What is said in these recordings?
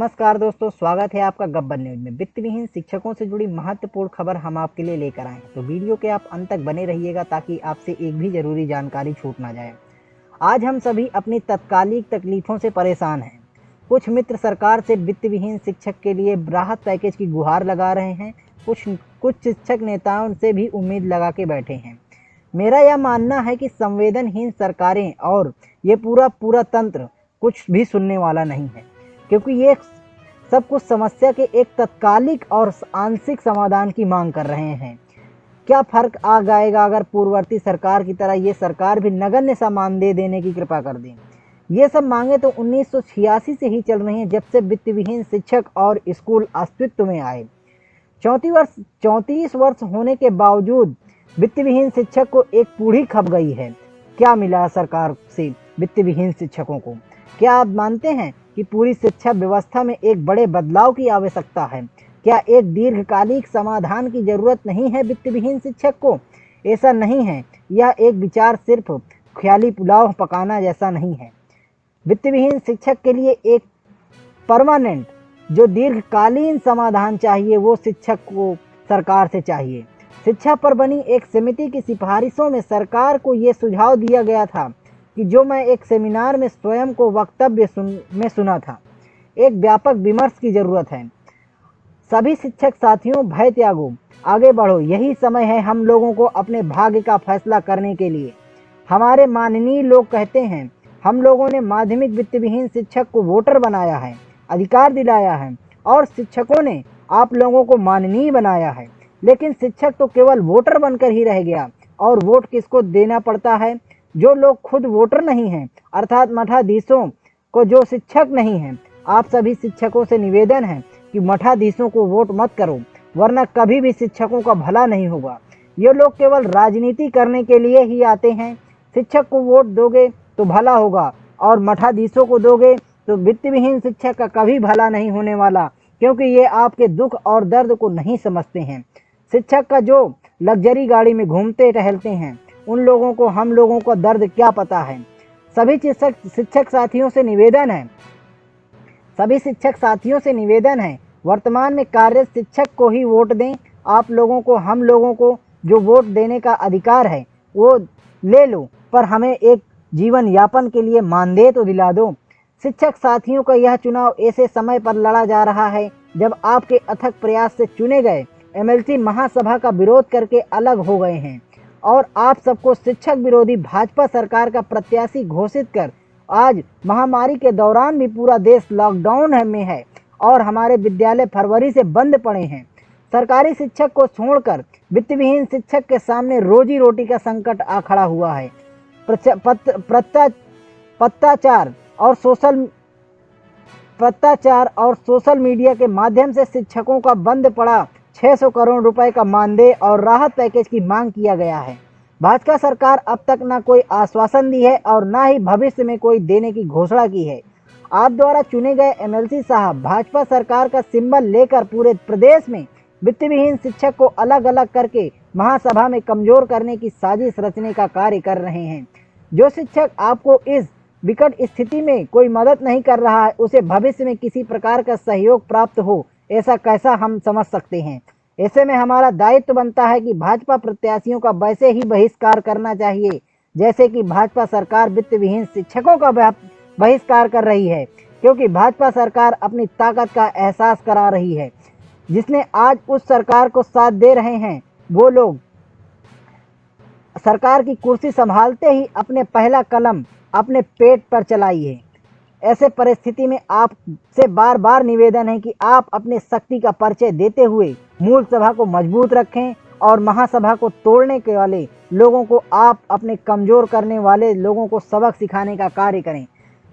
नमस्कार दोस्तों, स्वागत है आपका गब्बर न्यूज में। वित्त विहीन शिक्षकों से जुड़ी महत्वपूर्ण खबर हम आपके लिए लेकर आए हैं, तो वीडियो के आप अंत तक बने रहिएगा ताकि आपसे एक भी जरूरी जानकारी छूट ना जाए। आज हम सभी अपनी तत्कालिक तकलीफों से परेशान हैं। कुछ मित्र सरकार से वित्त विहीन शिक्षक के लिए राहत पैकेज की गुहार लगा रहे हैं। कुछ शिक्षक नेताओं से भी उम्मीद लगा के बैठे हैं। मेरा यह मानना है कि संवेदनहीन सरकारें और ये पूरा तंत्र कुछ भी सुनने वाला नहीं है, क्योंकि ये सब कुछ समस्या के एक तत्कालिक और आंशिक समाधान की मांग कर रहे हैं। क्या फर्क आ जाएगा अगर पूर्ववर्ती सरकार की तरह ये सरकार भी नगण्य सा मानदेय देने की कृपा कर दें। ये सब मांगे तो 1986 से ही चल रही हैं, जब से वित्त विहीन शिक्षक और स्कूल अस्तित्व में आए। 34 वर्ष होने के बावजूद वित्त विहीन शिक्षक को एक पूढ़ी खप गई है। क्या मिला सरकार से वित्त विहीन शिक्षकों को? क्या आप मानते हैं कि पूरी शिक्षा व्यवस्था में एक बड़े बदलाव की आवश्यकता है? क्या एक दीर्घकालिक समाधान की जरूरत नहीं है वित्त विहीन शिक्षक को? ऐसा नहीं है। यह एक विचार सिर्फ ख्याली पुलाव पकाना जैसा नहीं है। वित्त विहीन शिक्षक के लिए एक परमानेंट जो दीर्घकालीन समाधान चाहिए, वो शिक्षक को सरकार से चाहिए। शिक्षा पर बनी एक समिति की सिफारिशों में सरकार को ये सुझाव दिया गया था कि जो मैं एक सेमिनार में स्वयं को वक्तव्य में सुना था। एक व्यापक विमर्श की जरूरत है। सभी शिक्षक साथियों, भय त्यागो, आगे बढ़ो। यही समय है हम लोगों को अपने भाग्य का फैसला करने के लिए। हमारे माननीय लोग कहते हैं, हम लोगों ने माध्यमिक वित्त विहीन शिक्षक को वोटर बनाया है, अधिकार दिलाया है, और शिक्षकों ने आप लोगों को माननीय बनाया है। लेकिन शिक्षक तो केवल वोटर बनकर ही रह गया। और वोट किसको देना पड़ता है? जो लोग खुद वोटर नहीं हैं, अर्थात मठाधीशों को, जो शिक्षक नहीं हैं। आप सभी शिक्षकों से निवेदन है कि मठाधीशों को वोट मत करो, वरना कभी भी शिक्षकों का भला नहीं होगा। ये लोग केवल राजनीति करने के लिए ही आते हैं। शिक्षक को वोट दोगे तो भला होगा, और मठाधीशों को दोगे तो वित्त विहीन शिक्षक का कभी भला नहीं होने वाला, क्योंकि ये आपके दुख और दर्द को नहीं समझते हैं। शिक्षक का जो लग्जरी गाड़ी में घूमते टहलते हैं, उन लोगों को, हम लोगों को दर्द क्या पता है। सभी शिक्षक साथियों से निवेदन है, वर्तमान में कार्यरत शिक्षक को ही वोट दें। आप लोगों को, हम लोगों को जो वोट देने का अधिकार है वो ले लो, पर हमें एक जीवन यापन के लिए मानदेय तो दिला दो। शिक्षक साथियों का यह चुनाव ऐसे समय पर लड़ा जा रहा है जब आपके अथक प्रयास से चुने गए एमएलसी महासभा का विरोध करके अलग हो गए हैं, और आप सबको शिक्षक विरोधी भाजपा सरकार का प्रत्याशी घोषित कर आज महामारी के दौरान भी पूरा देश लॉकडाउन में है और हमारे विद्यालय फरवरी से बंद पड़े हैं। सरकारी शिक्षक को छोड़कर वित्त विहीन शिक्षक के सामने रोजी रोटी का संकट आ खड़ा हुआ है। पत्राचार और सोशल मीडिया के माध्यम से शिक्षकों का बंद पड़ा 600 करोड़ रुपए का मानदेय और राहत पैकेज की मांग किया गया है। भाजपा सरकार अब तक न कोई आश्वासन दी है और न ही भविष्य में कोई देने की घोषणा की है। आप द्वारा चुने गए एमएलसी साहब भाजपा सरकार का सिंबल लेकर पूरे प्रदेश में वित्त विहीन शिक्षक को अलग अलग करके महासभा में कमजोर करने की साजिश रचने का कार्य कर रहे हैं। जो शिक्षक आपको इस विकट स्थिति में कोई मदद नहीं कर रहा है, उसे भविष्य में किसी प्रकार का सहयोग प्राप्त हो, ऐसा कैसा हम समझ सकते हैं? ऐसे में हमारा दायित्व बनता है कि भाजपा प्रत्याशियों का वैसे ही बहिष्कार करना चाहिए जैसे कि भाजपा सरकार वित्त विहीन शिक्षकों का बहिष्कार कर रही है, क्योंकि भाजपा सरकार अपनी ताकत का एहसास करा रही है। जिसने आज उस सरकार को साथ दे रहे हैं, वो लोग सरकार की कुर्सी संभालते ही अपने पहला कलम अपने पेट पर चलाई है। ऐसे परिस्थिति में आपसे बार बार निवेदन है कि आप अपने शक्ति का परिचय देते हुए मूल सभा को मजबूत रखें और महासभा को तोड़ने के वाले लोगों को, आप अपने कमजोर करने वाले लोगों को सबक सिखाने का कार्य करें।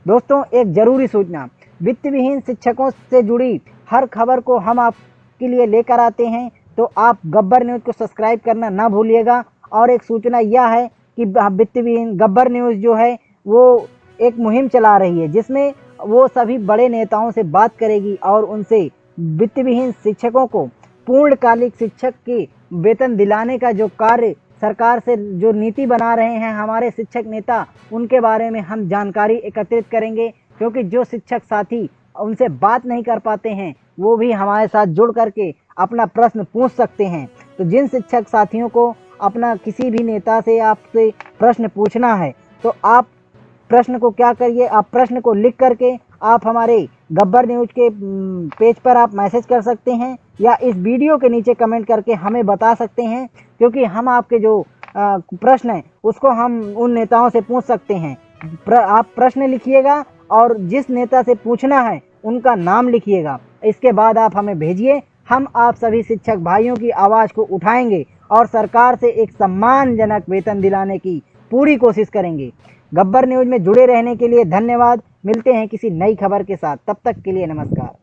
दोस्तों, एक जरूरी सूचना, वित्त विहीन शिक्षकों से जुड़ी हर खबर को हम आपके लिए लेकर आते हैं, तो आप गब्बर न्यूज़ को सब्सक्राइब करना ना भूलिएगा। और एक सूचना यह है कि वित्त विहीन गब्बर न्यूज़ जो है वो एक मुहिम चला रही है, जिसमें वो सभी बड़े नेताओं से बात करेगी और उनसे वित्त विहीन शिक्षकों को पूर्णकालिक शिक्षक के वेतन दिलाने का जो कार्य सरकार से जो नीति बना रहे हैं हमारे शिक्षक नेता, उनके बारे में हम जानकारी एकत्रित करेंगे। क्योंकि जो शिक्षक साथी उनसे बात नहीं कर पाते हैं, वो भी हमारे साथ जुड़ करके अपना प्रश्न पूछ सकते हैं। तो जिन शिक्षक साथियों को अपना किसी भी नेता से आपसे प्रश्न पूछना है, तो आप प्रश्न को क्या करिए, आप प्रश्न को लिख करके आप हमारे गब्बर न्यूज के पेज पर आप मैसेज कर सकते हैं, या इस वीडियो के नीचे कमेंट करके हमें बता सकते हैं, क्योंकि हम आपके जो प्रश्न है उसको हम उन नेताओं से पूछ सकते हैं। आप प्रश्न लिखिएगा और जिस नेता से पूछना है उनका नाम लिखिएगा, इसके बाद आप हमें भेजिए। हम आप सभी शिक्षक भाइयों की आवाज़ को उठाएंगे और सरकार से एक सम्मानजनक वेतन दिलाने की पूरी कोशिश करेंगे। गब्बर न्यूज में जुड़े रहने के लिए धन्यवाद। मिलते हैं किसी नई खबर के साथ, तब तक के लिए नमस्कार।